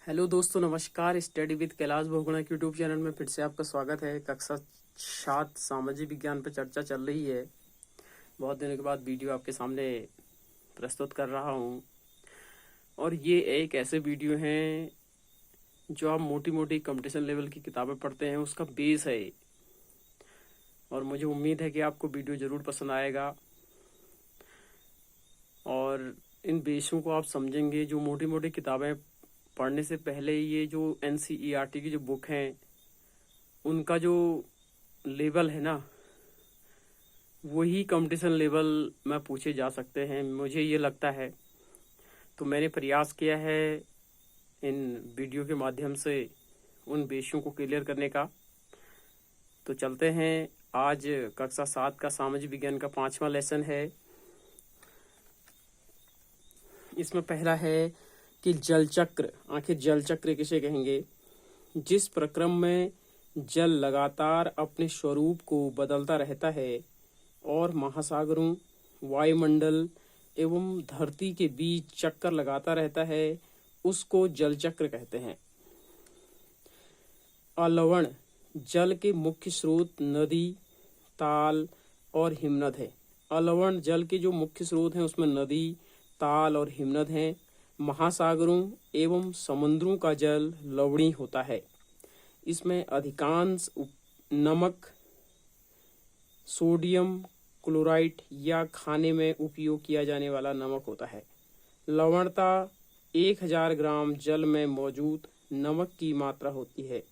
Hello दोस्तों, नमस्कार। Study with Kailash Bahuguna के यूट्यूब चैनल में फिर से आपका स्वागत है। कक्षा 7 सामाजिक विज्ञान पर चर्चा चल रही है। बहुत दिनों के बाद वीडियो आपके सामने प्रस्तुत कर रहा हूँ और ये एक ऐसे वीडियो हैं जो आप मोटी मोटी कंपटीशन लेवल की किताबें पढ़ते हैं, उसका बेस है। और मुझे उम्मीद है कि आपको वीडियो ज़रूर पसंद आएगा और इन बेसों को आप समझेंगे। जो मोटी मोटी किताबें पढ़ने से पहले ये जो NCERT की जो बुक हैं उनका जो लेवल है ना, वही कंपटीशन लेवल में पूछे जा सकते हैं, मुझे ये लगता है। तो मैंने प्रयास किया है इन वीडियो के माध्यम से उन बेसों को क्लियर करने का। तो चलते हैं। आज कक्षा 7 का सामाजिक विज्ञान का 5वां लेसन है। इसमें पहला है कि जल चक्र। आखिर जल चक्र किसे कहेंगे? जिस प्रक्रम में जल लगातार अपने स्वरूप को बदलता रहता है और महासागरों, वायुमंडल एवं धरती के बीच चक्कर लगाता रहता है, उसको जल चक्र कहते हैं। अलवण जल के मुख्य स्रोत नदी, ताल और हिमनद है। अलवण जल के जो मुख्य स्रोत हैं उसमें नदी, ताल और हिमनद हैं। महासागरों एवं समुद्रों का जल लवणीय होता है। इसमें अधिकांश नमक, सोडियम क्लोराइड या खाने में उपयोग किया जाने वाला नमक होता है। लवणता 1000 ग्राम जल में मौजूद नमक की मात्रा होती है।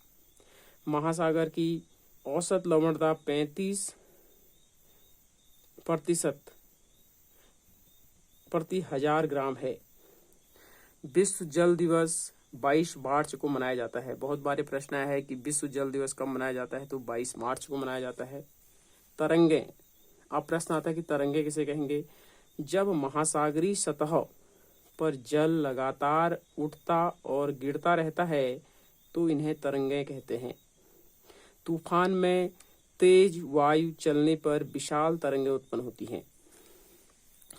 महासागर की औसत लवणता 35% प्रति 1000 ग्राम है। विश्व जल दिवस 22 मार्च को मनाया जाता है। बहुत बार प्रश्न आया है कि विश्व जल दिवस कब मनाया जाता है, तो 22 मार्च को मनाया जाता है। तरंगे। अब प्रश्न आता है कि तरंगे किसे कहेंगे? जब महासागरीय सतह पर जल लगातार उठता और गिरता रहता है तो इन्हें तरंगे कहते हैं। तूफान में तेज वायु चलने पर विशाल तरंगे उत्पन्न होती हैं।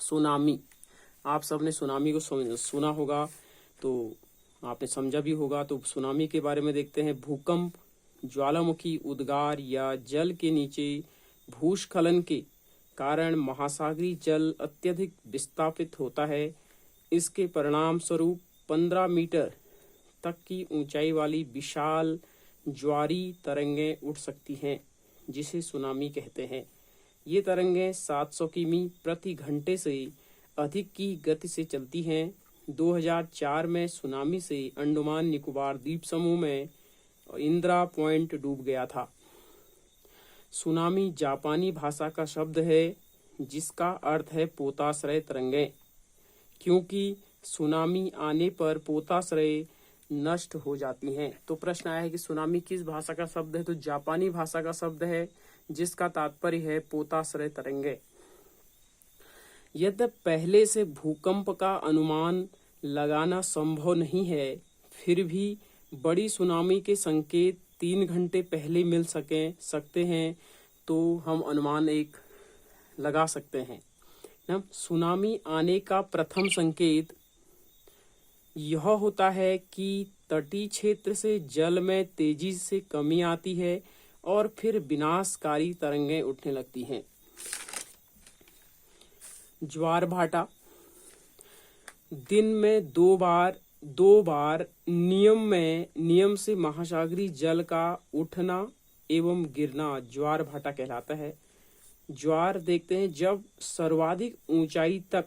सुनामी। आप सबने सुनामी को सुना होगा, तो आपने समझा भी होगा। तो सुनामी के बारे में देखते हैं। भूकंप, ज्वालामुखी उद्गार या जल के नीचे भूस्खलन के कारण महासागरीय जल अत्यधिक विस्थापित होता है। इसके परिणाम स्वरूप 15 मीटर तक की ऊंचाई वाली विशाल ज्वारी तरंगें उठ सकती हैं, जिसे सुनामी कहते हैं। ये तरंगें 700 किमी प्रति घंटे से अधिक की गति से चलती हैं। 2004 में सुनामी से अंडमान निकोबार द्वीप समूह में इंदिरा पॉइंट डूब गया था। सुनामी जापानी भाषा का शब्द है जिसका अर्थ है पोताश्रय तरंगें, क्योंकि सुनामी आने पर पोताश्रय नष्ट हो जाती हैं। तो प्रश्न आया है कि सुनामी किस भाषा का शब्द है? तो जापानी भाषा का शब्द है जिसका तात्पर्य है पोताश्रय तरंगें। यद्यपि पहले से भूकंप का अनुमान लगाना संभव नहीं है, फिर भी बड़ी सुनामी के संकेत 3 घंटे पहले मिल सकते हैं, तो हम अनुमान एक लगा सकते हैं ना। सुनामी आने का प्रथम संकेत यह होता है कि तटीय क्षेत्र से जल में तेजी से कमी आती है और फिर विनाशकारी तरंगें उठने लगती हैं। ज्वार भाटा। दिन में दो बार नियम से महासागरीय जल का उठना एवं गिरना ज्वार भाटा कहलाता है। ज्वार देखते हैं जब सर्वाधिक ऊंचाई तक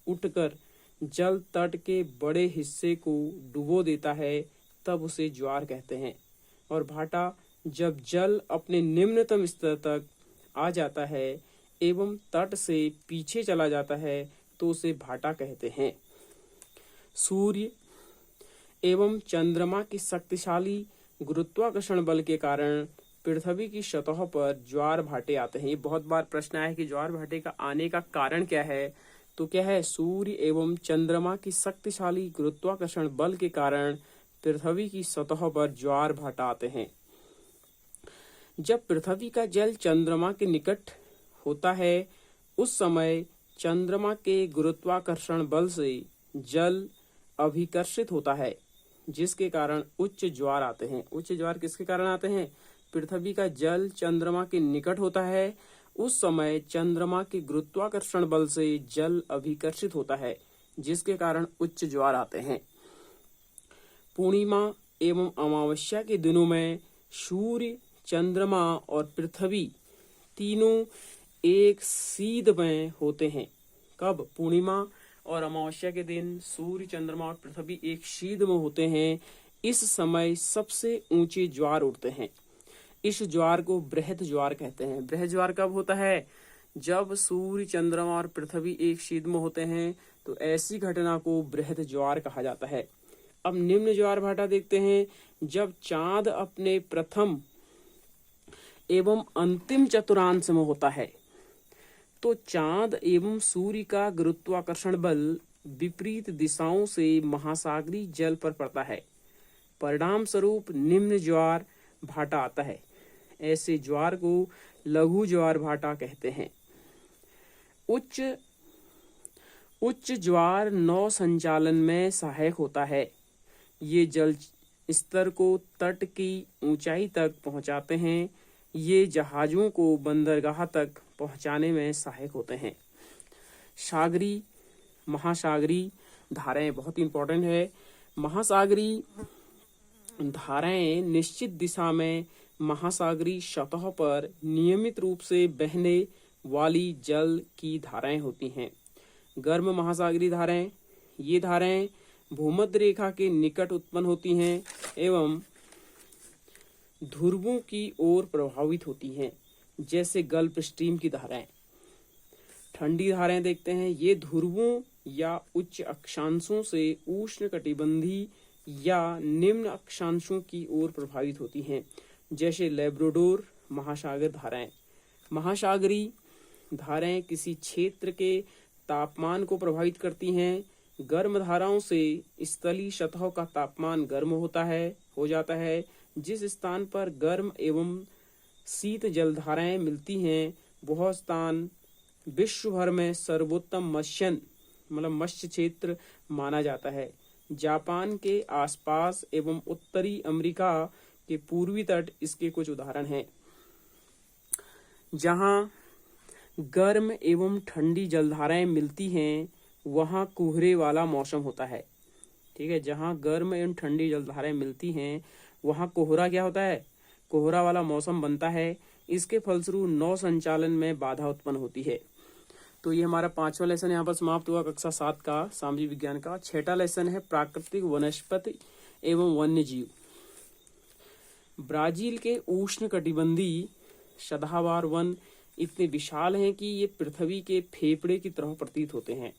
उठकर जल तट के बड़े हिस्से को डुबो देता है, तब उसे ज्वार कहते हैं। और भाटा जब जल अपने निम्नतम स्तर तक आ जाता है एवं तट से पीछे चला जाता है तो उसे भाटा कहते हैं। सूर्य एवं चंद्रमा की शक्तिशाली गुरुत्वाकर्षण बल के कारण पृथ्वी की सतह पर ज्वार भाटे आते हैं। ये बहुत बार प्रश्न आया है कि ज्वार भाटे का आने का कारण क्या है? तो क्या है? सूर्य एवं चंद्रमा की शक्तिशाली गुरुत्वाकर्षण बल के कारण पृथ्वी की सतह पर ज्वार भाटा आते हैं। जब पृथ्वी का जल चंद्रमा के निकट होता है उस समय चंद्रमा के गुरुत्वाकर्षण बल से जल अभिकर्षित होता है जिसके कारण उच्च ज्वार आते हैं। उच्च ज्वार किसके कारण आते हैं? पृथ्वी का जल चंद्रमा के निकट होता है, उस समय चंद्रमा के गुरुत्वाकर्षण बल से जल अभिकर्षित होता है, जिसके कारण उच्च ज्वार आते हैं। पूर्णिमा एवं अमावस्या के दिनों में सूर्य, चंद्रमा और पृथ्वी तीनों एक सीध में होते हैं। कब? पूर्णिमा और अमावस्या के दिन सूर्य, चंद्रमा और पृथ्वी एक सीध में होते हैं। इस समय सबसे ऊंचे ज्वार उठते हैं। इस ज्वार को बृहद ज्वार कहते हैं। बृहद ज्वार कब होता है? जब सूर्य, चंद्रमा और पृथ्वी एक सीध में होते हैं, तो ऐसी घटना को बृहद ज्वार कहा जाता है। अब निम्न ज्वार भाटा देखते हैं। जब चांद अपने प्रथम एवं अंतिम चतुर्थांश में होता है, तो चांद एवं सूर्य का गुरुत्वाकर्षण बल विपरीत दिशाओं से महासागरीय जल पर पड़ता है। परिणाम स्वरूप निम्न ज्वार भाटा आता है। ऐसे ज्वार को लघु ज्वार भाटा कहते हैं। उच्च ज्वार नौ संचालन में सहायक होता है। ये जल स्तर को तट की ऊंचाई तक पहुंचाते हैं। ये जहाजों को बंदरगाह तक पहुंचाने में सहायक होते हैं। सागरी, महासागरी धाराएं बहुत इंपॉर्टेंट है। महासागरी धाराएं निश्चित दिशा में महासागरी सतह पर नियमित रूप से बहने वाली जल की धाराएं होती हैं। गर्म महासागरी धाराएं, ये धाराएं भूमध्य रेखा के निकट उत्पन्न होती हैं एवं ध्रुवों की ओर प्रभावित होती हैं, जैसे गल्फ स्ट्रीम की धाराएं। ठंडी धाराएं देखते हैं। ये ध्रुवों या उच्च अक्षांशों से उष्णकटिबंधीय या निम्न अक्षांशों की ओर प्रभावित होती हैं, जैसे लैब्राडोर महासागर धाराएं। महासागरी धाराएं किसी क्षेत्र के तापमान को प्रभावित करती हैं। गर्म धाराओं से स्थलीय सतह का तापमान गर्म हो जाता है। जिस स्थान पर गर्म एवं शीत जलधाराएं मिलती हैं, वह स्थान विश्व भर में सर्वोत्तम मत्स्य क्षेत्र माना जाता है। जापान के आसपास एवं उत्तरी अमेरिका के पूर्वी तट इसके कुछ उदाहरण हैं। जहां गर्म एवं ठंडी जलधाराएं मिलती हैं, वहां कोहरे वाला मौसम होता है। ठीक है, जहां गर्म एवं ठंडी जलधाराएं मिलती हैं, वहां कोहरा क्या होता है? कोहरा वाला मौसम बनता है। इसके फलस्वरूप नौ संचालन में बाधा उत्पन्न होती है। तो ये हमारा 5वां लेसन यहाँ पर समाप्त हुआ कक्षा 7 का सामाजिक विज्ञान का। 6वां लेसन है प्राकृतिक वनस्पति एवं वन्य जीव। ब्राजील के उष्णकटिबंधीय सदाबहार वन इतने विशाल हैं कि ये पृथ्वी के फेफड़े की तरह प्रतीत होते हैं।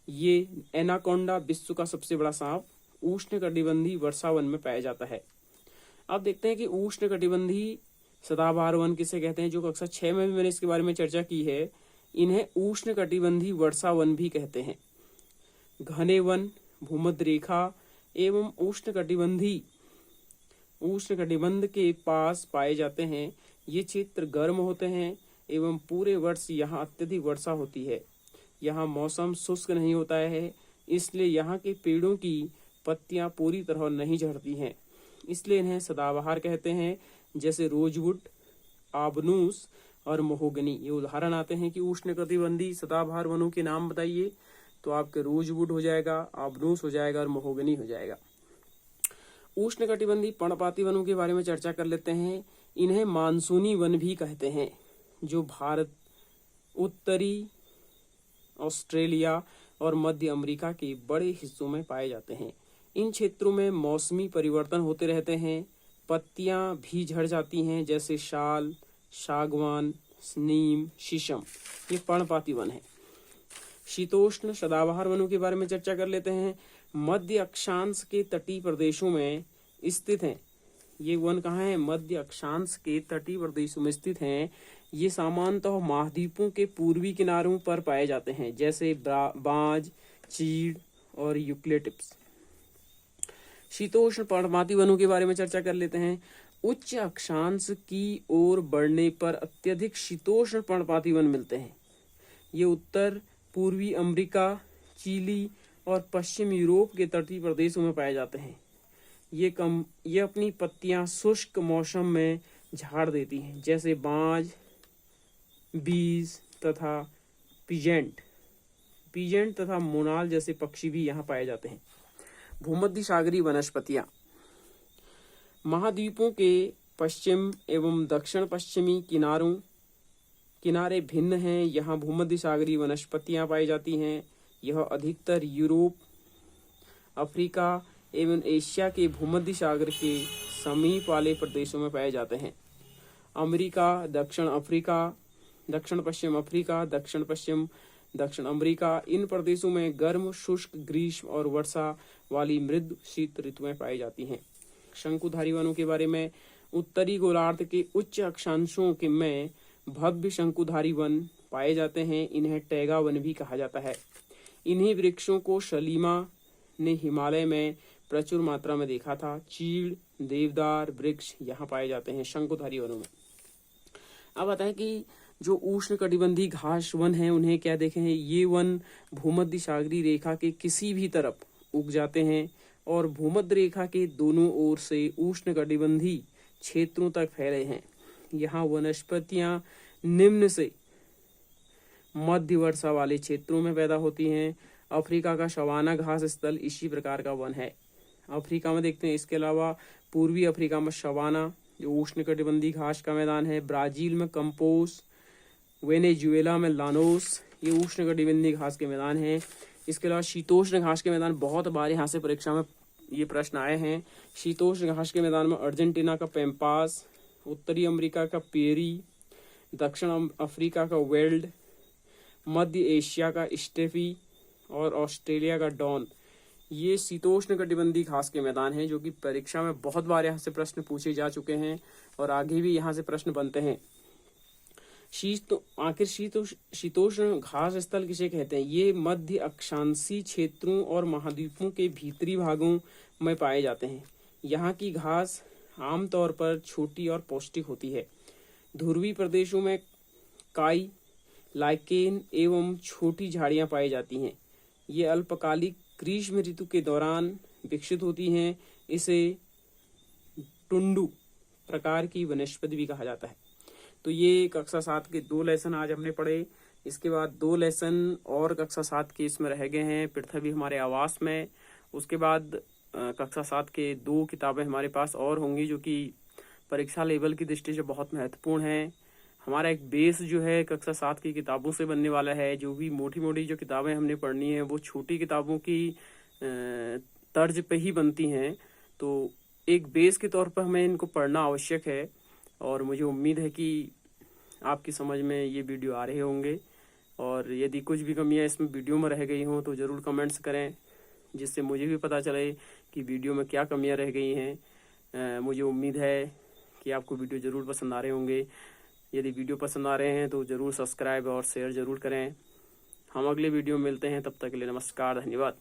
ये एनाकोंडा विश्व का सबसे बड़ा सांप उष्णकटिबंधीय वर्षा वन में पाया जाता है। अब देखते हैं कि उष्णकटिबंधीय सदाबहार वन किसे कहते हैं, जो कक्षा 6 में भी मैंने इसके बारे में चर्चा की है। इन्हें उष्णकटिबंधीय वर्षा वन भी कहते हैं। घने वन भूमध्य रेखा एवं उष्णकटिबंध के पास पाए जाते हैं। ये क्षेत्र गर्म होते हैं एवं पूरे वर्ष यहाँ अत्यधिक वर्षा होती है। यहाँ मौसम शुष्क नहीं होता है, इसलिए यहाँ के पेड़ों की पत्तियां पूरी तरह नहीं झड़ती हैं, इसलिए इन्हें सदाबहार कहते हैं। जैसे रोजवुड, आबनूस और महोगनी, ये उदाहरण आते हैं कि उष्णकटिबंधीय सदाबहार वनों के नाम बताइए, तो आपके रोजवुड हो जाएगा, आबनूस हो जाएगा और महोगनी हो जाएगा। उष्णकटिबंधीय पर्णपाती वनों के बारे में चर्चा कर लेते हैं। इन्हें मानसूनी वन भी कहते हैं, जो भारत, उत्तरी ऑस्ट्रेलिया और मध्य अमेरिका के बड़े हिस्सों में पाए जाते हैं। इन क्षेत्रों में मौसमी परिवर्तन होते रहते हैं। पत्तियां भी झड़ जाती हैं, जैसे शाल, सागवान, नीम, शीशम। ये पर्णपाती वन है। शीतोष्ण सदाबहार वनों के बारे में चर्चा कर लेते हैं। मध्य अक्षांश के तटीय प्रदेशों में स्थित हैं। ये वन कहाँ है? मध्य अक्षांश के तटीय प्रदेशों में स्थित हैं। ये सामान्यतः महाद्वीपों के पूर्वी किनारों पर पाए जाते हैं, जैसे बांज, चीड़ और यूक्लिप्टस। शीतोष्ण पर्णपाती वनों के बारे में चर्चा कर लेते हैं। उच्च अक्षांश की ओर बढ़ने पर अत्यधिक शीतोष्ण पर्णपाती वन मिलते हैं। ये उत्तर पूर्वी अमेरिका, चिली और पश्चिम यूरोप के तटीय प्रदेशों में पाए जाते हैं। ये अपनी पत्तियां शुष्क मौसम में झाड़ देती हैं, जैसे बाज, बीज तथा पीजेंट तथा मोनाल जैसे पक्षी भी यहाँ पाए जाते हैं। भूमध्य सागरीय वनस्पतियां महाद्वीपों के पश्चिम एवं दक्षिण पश्चिमी किनारे भिन्न हैं। यहाँ भूमध्य सागरीय वनस्पतियां पाई जाती हैं। यह अधिकतर यूरोप, अफ्रीका एवं एशिया के भूमध्य सागर के समीप वाले प्रदेशों में पाए जाते हैं। अमेरिका, दक्षिण पश्चिम अफ्रीका, दक्षिण अमेरिका, इन प्रदेशों में गर्म, शुष्क, ग्रीष्म और वर्षा वाली मृदु शीत ऋतुएं पाई जाती हैं। शंकुधारी वनों के बारे में, उत्तरी गोलार्ध के उच्च अक्षांशों के में भव्य शंकुधारी वन पाए जाते हैं। इन्हें टैगा वन भी कहा जाता है। इन्हीं वृक्षों को सलीमा ने हिमालय में प्रचुर मात्रा में देखा था। चीड़, देवदार वृक्ष यहाँ पाए जाते हैं शंकुधारी वनों में। अब आता है कि जो उष्णकटिबंधीय घास वन है उन्हें क्या देखें, ये वन भूमध्य सागरीय रेखा के किसी भी तरफ उग जाते हैं और भूमध्य रेखा के दोनों ओर से उष्णकटिबंधीय क्षेत्रों तक फैले हैं। यहाँ वनस्पतियां निम्न से मध्य वर्षा वाले क्षेत्रों में पैदा होती हैं। अफ्रीका का सवाना घास स्थल इसी प्रकार का वन है। अफ्रीका में देखते हैं। इसके अलावा पूर्वी अफ्रीका में सवाना जो उष्णकटिबंधीय घास का मैदान है। ब्राजील में कंपोस, वेनेजुएला में लानोस, ये उष्णकटिबंधीय घास के मैदान हैं। इसके अलावा शीतोष्ण घास के मैदान बहुत बार यहाँ से परीक्षा में ये प्रश्न आए हैं। शीतोष्ण घास के मैदान में अर्जेंटीना का पैम्पास, उत्तरी अमेरिका का पेरी, दक्षिण अफ्रीका का वेल्ड, मध्य एशिया का स्टेफी और ऑस्ट्रेलिया का डॉन, ये शीतोष्ण कटिबंधीय घास के मैदान हैं जो कि परीक्षा में बहुत बार यहाँ से प्रश्न पूछे जा चुके हैं और आगे भी यहाँ से प्रश्न बनते हैं। शीतोष्ण घास स्थल किसे कहते हैं? ये मध्य अक्षांशीय क्षेत्रों और महाद्वीपों के भीतरी भागों में पाए जाते हैं। यहाँ की घास आमतौर पर छोटी और पौष्टिक होती है। ध्रुवीय प्रदेशों में काई, लाइकेन एवं छोटी झाड़ियाँ पाई जाती हैं। ये अल्पकालिक ग्रीष्म ऋतु के दौरान विकसित होती हैं। इसे टुंडू प्रकार की वनस्पति भी कहा जाता है। तो ये कक्षा 7 के 2 लेसन आज हमने पढ़े। इसके बाद 2 लेसन और कक्षा 7 के इसमें रह गए हैं, पृथ्वी हमारे आवास में। उसके बाद कक्षा 7 के 2 किताबें हमारे पास और होंगी जो कि परीक्षा लेवल की दृष्टि से बहुत महत्वपूर्ण है। हमारा एक बेस जो है कक्षा 7 की किताबों से बनने वाला है। जो भी मोटी मोटी जो किताबें हमने पढ़नी है वो छोटी किताबों की तर्ज पे ही बनती हैं। तो एक बेस के तौर पर हमें इनको पढ़ना आवश्यक है और मुझे उम्मीद है कि आपकी समझ में ये वीडियो आ रहे होंगे। और यदि कुछ भी कमियां इसमें वीडियो में रह गई हों तो ज़रूर कमेंट्स करें, जिससे मुझे भी पता चले कि वीडियो में क्या कमियां रह गई हैं। मुझे उम्मीद है कि आपको वीडियो ज़रूर पसंद आ रहे होंगे। यदि वीडियो पसंद आ रहे हैं तो ज़रूर सब्सक्राइब और शेयर ज़रूर करें। हम अगले वीडियो में मिलते हैं, तब तक के लिए नमस्कार, धन्यवाद।